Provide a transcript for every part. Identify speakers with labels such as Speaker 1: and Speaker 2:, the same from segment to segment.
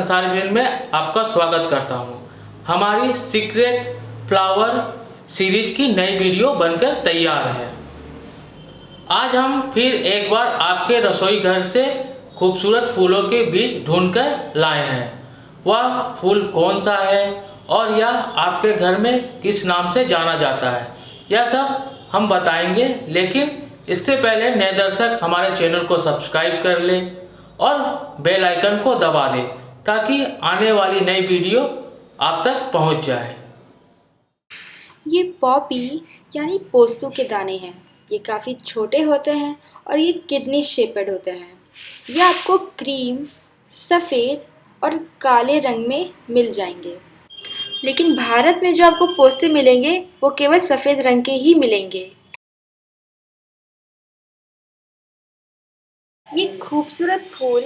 Speaker 1: संसार ग्रीन में आपका स्वागत करता हूं। हमारी सीक्रेट फ्लावर सीरीज की नई वीडियो बनकर तैयार है। आज हम फिर एक बार आपके रसोई घर से खूबसूरत फूलों के बीज ढूंढकर लाए हैं। वह फूल कौन सा है और यह आपके घर में किस नाम से जाना जाता है, यह सब हम बताएंगे। लेकिन इससे पहले नए दर्शक हमारे चैनल को सब्सक्राइब कर लें और बेल आइकन को दबा दें ताकि आने वाली नई वीडियो आप तक पहुंच जाए।
Speaker 2: ये पॉपी यानी पोस्तों के दाने हैं। ये काफ़ी छोटे होते हैं और ये किडनी शेपेड होते हैं। ये आपको क्रीम, सफ़ेद और काले रंग में मिल जाएंगे। लेकिन भारत में जो आपको पोस्ते मिलेंगे वो केवल सफ़ेद रंग के ही मिलेंगे। ये खूबसूरत फूल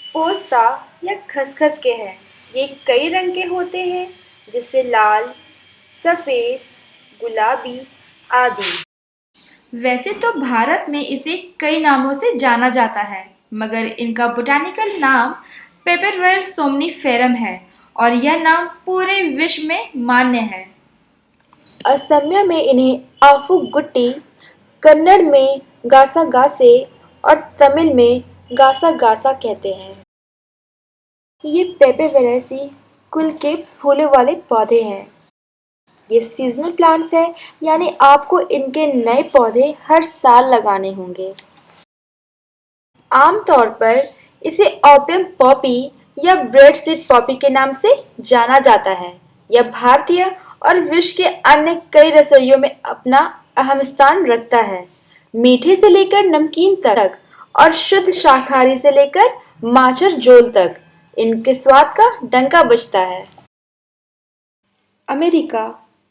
Speaker 2: पोस्ता या खसखस के हैं। ये कई रंग के होते हैं, जैसे लाल, सफ़ेद, गुलाबी आदि। वैसे तो भारत में इसे कई नामों से जाना जाता है, मगर इनका बोटानिकल नाम पेपरवेर सोमनीफेरम है और यह नाम पूरे विश्व में मान्य है। असमिया में इन्हें आफुगुट्टी, कन्नड़ में गासागासे और तमिल में गासागासा कहते हैं। ये पेपेवेरेसी कुल के फूलों वाले पौधे हैं। ये सीजनल प्लांट्स हैं, यानी आपको इनके नए पौधे हर साल लगाने होंगे। आमतौर पर इसे ओपियम पॉपी या ब्रेड सीड पॉपी के नाम से जाना जाता है। यह भारतीय और विश्व के अन्य कई रसोइयों में अपना अहम स्थान रखता है। मीठे से लेकर नमकीन तक और शुद्ध शाकाहारी से लेकर माचर झोल तक इनके स्वाद का डंका बजता है। अमेरिका,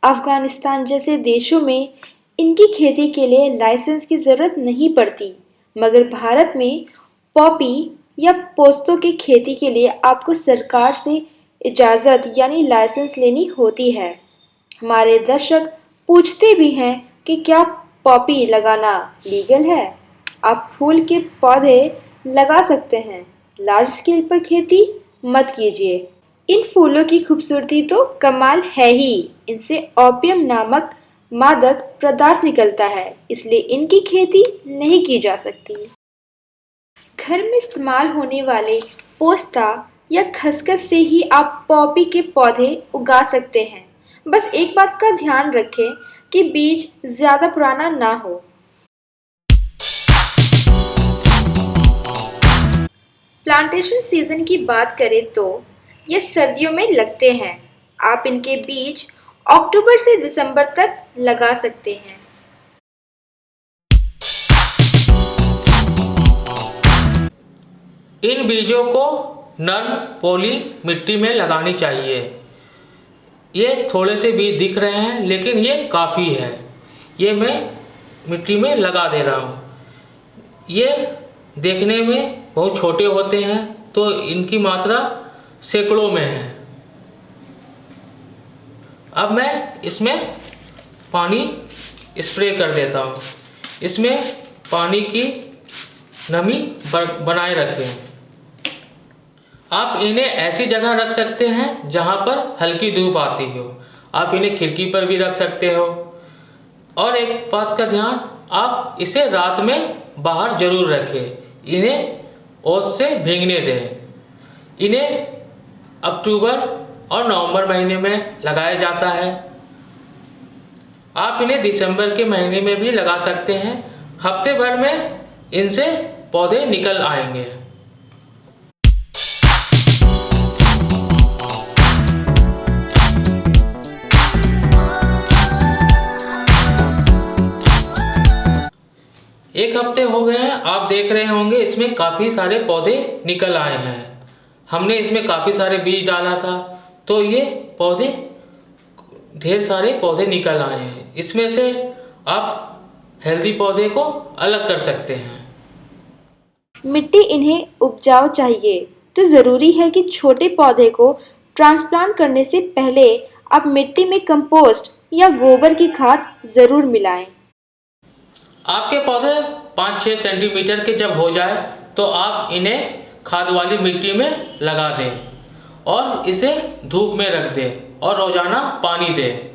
Speaker 2: अफगानिस्तान जैसे देशों में इनकी खेती के लिए लाइसेंस की ज़रूरत नहीं पड़ती, मगर भारत में पॉपी या पोस्तों की खेती के लिए आपको सरकार से इजाज़त यानी लाइसेंस लेनी होती है। हमारे दर्शक पूछते भी हैं कि क्या पॉपी लगाना लीगल है? आप फूल के पौधे लगा सकते हैं, लार्ज स्केल पर खेती मत कीजिए। इन फूलों की खूबसूरती तो कमाल है ही। इनसे ओपियम नामक मादक पदार्थ निकलता है, इसलिए इनकी खेती नहीं की जा सकती। घर में इस्तेमाल होने वाले पोस्ता या खसखस से ही आप पॉपी के पौधे उगा सकते हैं। बस एक बात का ध्यान रखें कि बीज ज़्यादा पुराना ना हो। प्लांटेशन सीजन की बात करें तो ये सर्दियों में लगते हैं। आप इनके बीज अक्टूबर से दिसंबर तक लगा सकते हैं।
Speaker 1: इन बीजों को नर्म पोली मिट्टी में लगानी चाहिए। ये थोड़े से बीज दिख रहे हैं, लेकिन ये काफ़ी है। ये मैं मिट्टी में लगा दे रहा हूँ। ये देखने में बहुत छोटे होते हैं, तो इनकी मात्रा सैकड़ों में है। अब मैं इसमें पानी स्प्रे कर देता हूँ। इसमें पानी की नमी बनाए रखें। आप इन्हें ऐसी जगह रख सकते हैं जहाँ पर हल्की धूप आती हो। आप इन्हें खिड़की पर भी रख सकते हो। और एक बात का ध्यान, आप इसे रात में बाहर जरूर रखें। इन्हें ओस से भीगने दें। इन्हें अक्टूबर और नवंबर महीने में लगाया जाता है। आप इन्हें दिसंबर के महीने में भी लगा सकते हैं। हफ्ते भर में इनसे पौधे निकल आएंगे। एक हफ्ते हो गए हैं, आप देख रहे होंगे इसमें काफ़ी सारे पौधे निकल आए हैं। हमने इसमें काफ़ी सारे बीज डाला था, तो ये पौधे ढेर सारे पौधे निकल आए हैं। इसमें से आप हेल्दी पौधे को अलग कर सकते हैं।
Speaker 2: मिट्टी इन्हें उपजाऊ चाहिए, तो ज़रूरी है कि छोटे पौधे को ट्रांसप्लांट करने से पहले आप मिट्टी में कंपोस्ट या गोबर की खाद ज़रूर मिलाएं।
Speaker 1: आपके पौधे 5-6 सेंटीमीटर के जब हो जाए तो आप इन्हें खाद वाली मिट्टी में लगा दें और इसे धूप में रख दें और रोज़ाना पानी दें।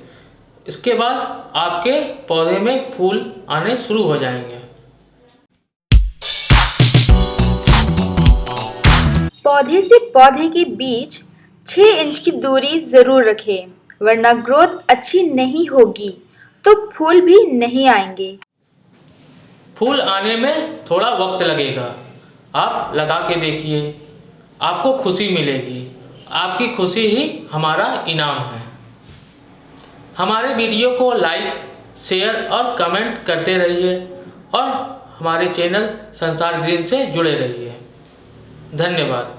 Speaker 1: इसके बाद आपके पौधे में फूल आने शुरू हो जाएंगे।
Speaker 2: पौधे से पौधे के बीच 6 इंच की दूरी जरूर रखें, वरना ग्रोथ अच्छी नहीं होगी तो फूल भी नहीं आएंगे।
Speaker 1: फूल आने में थोड़ा वक्त लगेगा, आप लगा के देखिए, आपको खुशी मिलेगी। आपकी खुशी ही हमारा इनाम है। हमारे वीडियो को लाइक, शेयर और कमेंट करते रहिए और हमारे चैनल संसार ग्रीन से जुड़े रहिए। धन्यवाद।